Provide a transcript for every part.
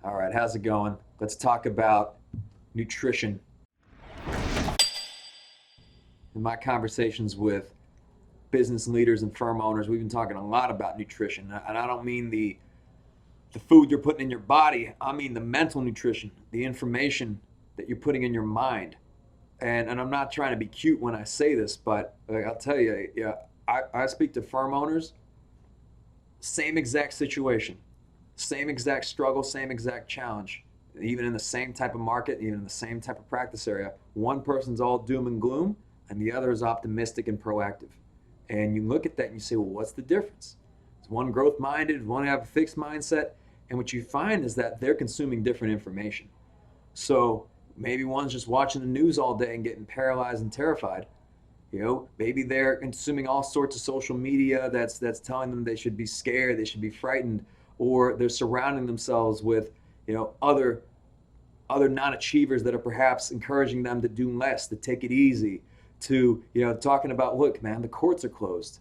All right, how's it going? Let's talk about nutrition. In my conversations with business leaders and firm owners, we've been talking a lot about nutrition. And I don't mean the food you're putting in your body, I mean the mental nutrition, the information that you're putting in your mind. And I'm not trying to be cute when I say this, but I'll tell you, yeah, I speak to firm owners, same exact situation, same exact struggle, same exact challenge. Even in the same type of market, even in the same type of practice area, one person's all doom and gloom, and the other is optimistic and proactive. And you look at that and you say, well, what's the difference? Is one growth minded, one have a fixed mindset, and what you find is that they're consuming different information. So maybe one's just watching the news all day and getting paralyzed and terrified. Maybe they're consuming all sorts of social media that's telling them they should be scared, they should be frightened, or they're surrounding themselves with, other non-achievers that are perhaps encouraging them to do less, to take it easy, to talking about, look, man, the courts are closed.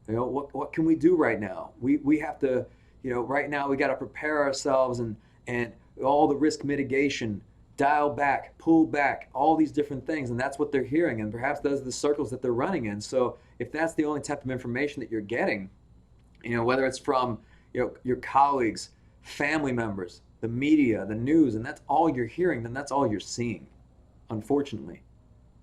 What can we do right now? We have to, right now we got to prepare ourselves and all the risk mitigation, dial back, pull back, all these different things, and that's what they're hearing, and perhaps those are the circles that they're running in. So if that's the only type of information that you're getting, whether it's from your colleagues, family members, the media, the news, and that's all you're hearing, then that's all you're seeing, unfortunately.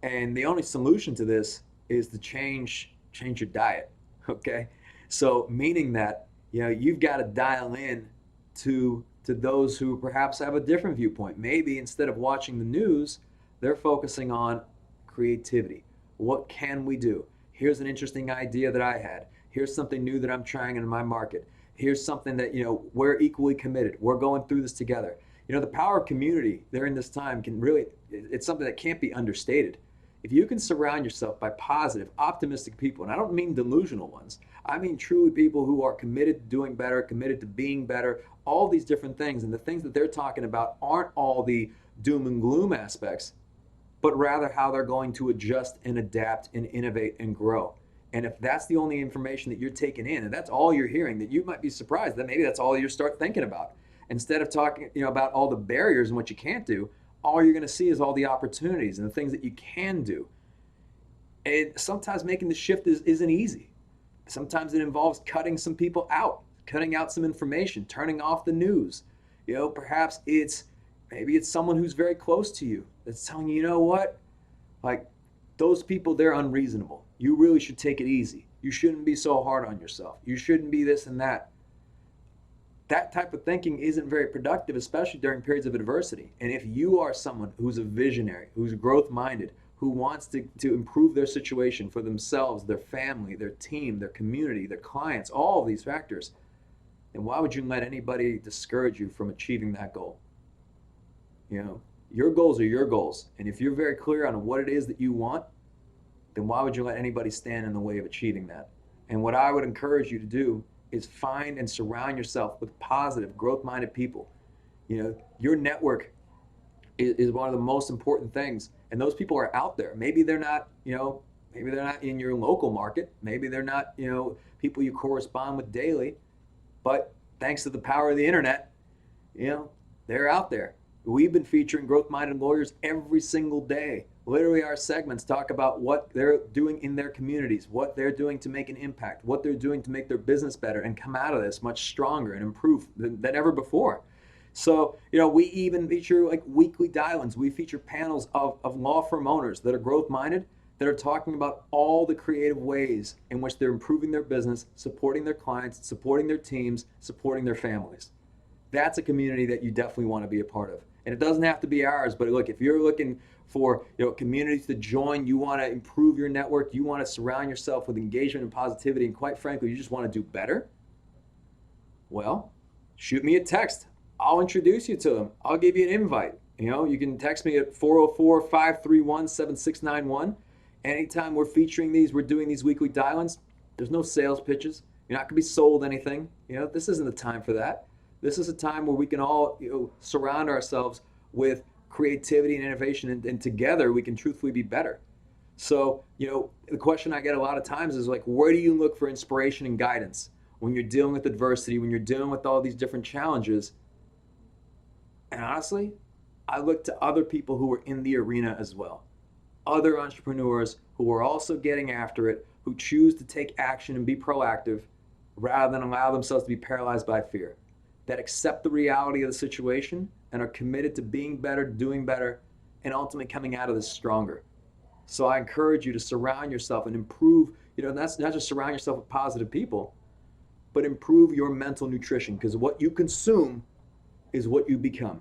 And the only solution to this is to change your diet. Okay, so meaning that you've got to dial in to those who perhaps have a different viewpoint. Maybe instead of watching the news, they're focusing on creativity. What can we do? Here's an interesting idea that I had. Here's something new that I'm trying in my market. Here's something that we're equally committed. We're going through this together. The power of community during this time can really, it's something that can't be understated. If you can surround yourself by positive, optimistic people, and I don't mean delusional ones, I mean truly people who are committed to doing better, committed to being better, all these different things. And the things that they're talking about aren't all the doom and gloom aspects, but rather how they're going to adjust and adapt and innovate and grow. And if that's the only information that you're taking in, and that's all you're hearing, that you might be surprised that maybe that's all you start thinking about. Instead of talking, about all the barriers and what you can't do, all you're going to see is all the opportunities and the things that you can do. And sometimes making the shift isn't easy. Sometimes it involves cutting some people out, cutting out some information, turning off the news. Perhaps maybe it's someone who's very close to you that's telling you, what, like those people, they're unreasonable. You really should take it easy. You shouldn't be so hard on yourself. You shouldn't be this and that. That type of thinking isn't very productive, especially during periods of adversity. And if you are someone who's a visionary, who's growth minded, who wants to improve their situation for themselves, their family, their team, their community, their clients, all of these factors, then why would you let anybody discourage you from achieving that goal? Your goals are your goals. And if you're very clear on what it is that you want, then why would you let anybody stand in the way of achieving that? And what I would encourage you to do is find and surround yourself with positive, growth-minded people. Your network is one of the most important things, and those people are out there. Maybe they're not, maybe they're not in your local market. Maybe they're not, people you correspond with daily. But thanks to the power of the internet, they're out there. We've been featuring growth-minded lawyers every single day. Literally, our segments talk about what they're doing in their communities, what they're doing to make an impact, what they're doing to make their business better and come out of this much stronger and improved than ever before. So, we even feature like weekly dial-ins. We feature panels of law firm owners that are growth-minded, that are talking about all the creative ways in which they're improving their business, supporting their clients, supporting their teams, supporting their families. That's a community that you definitely want to be a part of. And it doesn't have to be ours, but look, if you're looking for communities to join, you want to improve your network, you want to surround yourself with engagement and positivity, and quite frankly, you just want to do better, well, shoot me a text. I'll introduce you to them. I'll give you an invite. You can text me at 404-531-7691. Anytime we're featuring these, we're doing these weekly dial-ins, there's no sales pitches. You're not going to be sold anything. This isn't the time for that. This is a time where we can all surround ourselves with creativity and innovation, and together we can truthfully be better. So, the question I get a lot of times is like, where do you look for inspiration and guidance when you're dealing with adversity, when you're dealing with all these different challenges? And honestly, I look to other people who are in the arena as well. Other entrepreneurs who are also getting after it, who choose to take action and be proactive rather than allow themselves to be paralyzed by fear, that accept the reality of the situation and are committed to being better, doing better, and ultimately coming out of this stronger. So I encourage you to surround yourself and improve, and that's not just surround yourself with positive people, but improve your mental nutrition, because what you consume is what you become.